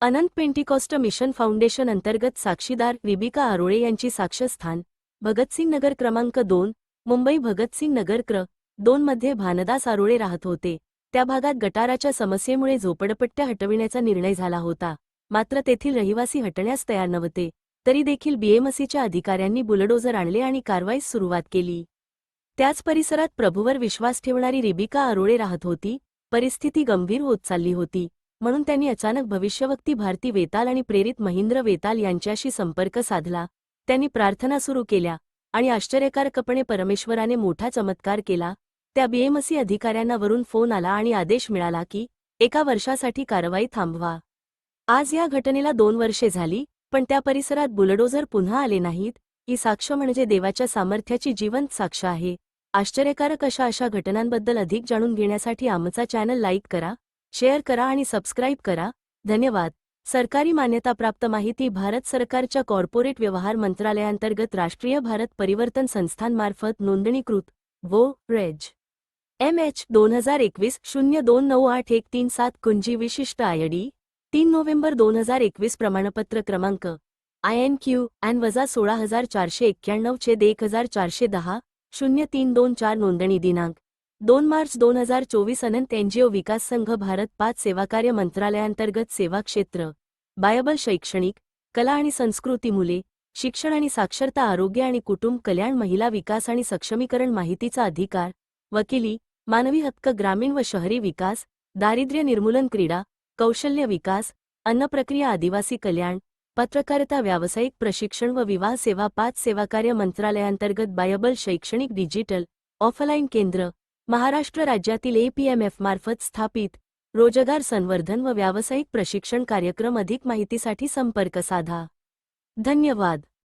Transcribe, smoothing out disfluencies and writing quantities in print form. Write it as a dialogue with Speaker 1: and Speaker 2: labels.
Speaker 1: अनंत Pentecost mission foundation अंतर्गत साक्षीदार Rebekah आरोळे यांची साक्षस्थान भगतसिंग नगर क्रमांक 2, मुंबई. भगतसिंग नगर क्र. 2 मध्ये भानदास आरोळे राहत होते. त्या भागात गटाराच्या समस्येमुळे झोपडपट्ट्या हटविण्याचा निर्णय झाला होता. मात्र तेथील रहिवासी हटण्यास तयार नव्हते. तरी देखील बीएमसीच्या अधिकाऱ्यांनी बुलडोझर आणले आणि कारवाईस सुरुवात केली. त्याच परिसरात प्रभूवर विश्वास ठेवणारी रिबिका आरोळे राहत होती. परिस्थिती गंभीर होत चालली होती, म्हणून त्यांनी अचानक भविष्यवक्ती भारती वेताल आणि प्रेरित महेंद्र वेताल यांच्याशी संपर्क साधला. त्यांनी प्रार्थना सुरू केल्या आणि आश्चर्यकारकपणे परमेश्वराने मोठा चमत्कार केला. त्या बीएमसी अधिकाऱ्यांना वरून फोन आला आणि आदेश मिळाला की 1 वर्षासाठी कारवाई थांबवा. आज या घटनेला 2 वर्षे झाली, पण त्या परिसरात बुलडोझर पुन्हा आले नाहीत. ही साक्ष म्हणजे देवाच्या सामर्थ्याची जिवंत साक्ष आहे. आश्चर्यकारक अशा घटनांबद्दल अधिक जाणून घेण्यासाठी आमचा चॅनल लाईक करा, शेअर करा आणि सबस्क्राईब करा. धन्यवाद. सरकारी मान्यताप्राप्त माहिती भारत सरकारच्या कॉर्पोरेट व्यवहार मंत्रालयाअंतर्गत राष्ट्रीय भारत परिवर्तन संस्थांमार्फत नोंदणीकृत वो रेज MH 2021-0298-137 कुंजी विशिष्ट आयडी 3 नोव्हेंबर 2021 प्रमाणपत्र क्रमांक INQ-16491-1410 0324 नोंदणी दिनांक 2 मार्च 2024 अनंत एनजीओ विकास संघ भारत 5 सेवाकार्य मंत्रालयाअंतर्गत सेवा क्षेत्र बायबल शैक्षणिक कला आणि संस्कृती मुले शिक्षण आणि साक्षरता आरोग्य आणि कुटुंब कल्याण महिला विकास आणि सक्षमीकरण माहितीचा अधिकार वकिली मानवी हक्क ग्रामीण व शहरी विकास दारिद्र्य निर्मूलन क्रीडा कौशल्य विकास अन्न प्रक्रिया आदिवासी कल्याण पत्रकारिता व्यावसायिक प्रशिक्षण व विवाह सेवा 5 सेवाकार्य मंत्रालयाअंतर्गत बायबल शैक्षणिक डिजिटल ऑफलाईन केंद्र महाराष्ट्र राज्यातील APMF मार्फत स्थापित रोजगार संवर्धन व व्यावसायिक प्रशिक्षण कार्यक्रम. अधिक माहितीसाठी संपर्क साधा. धन्यवाद.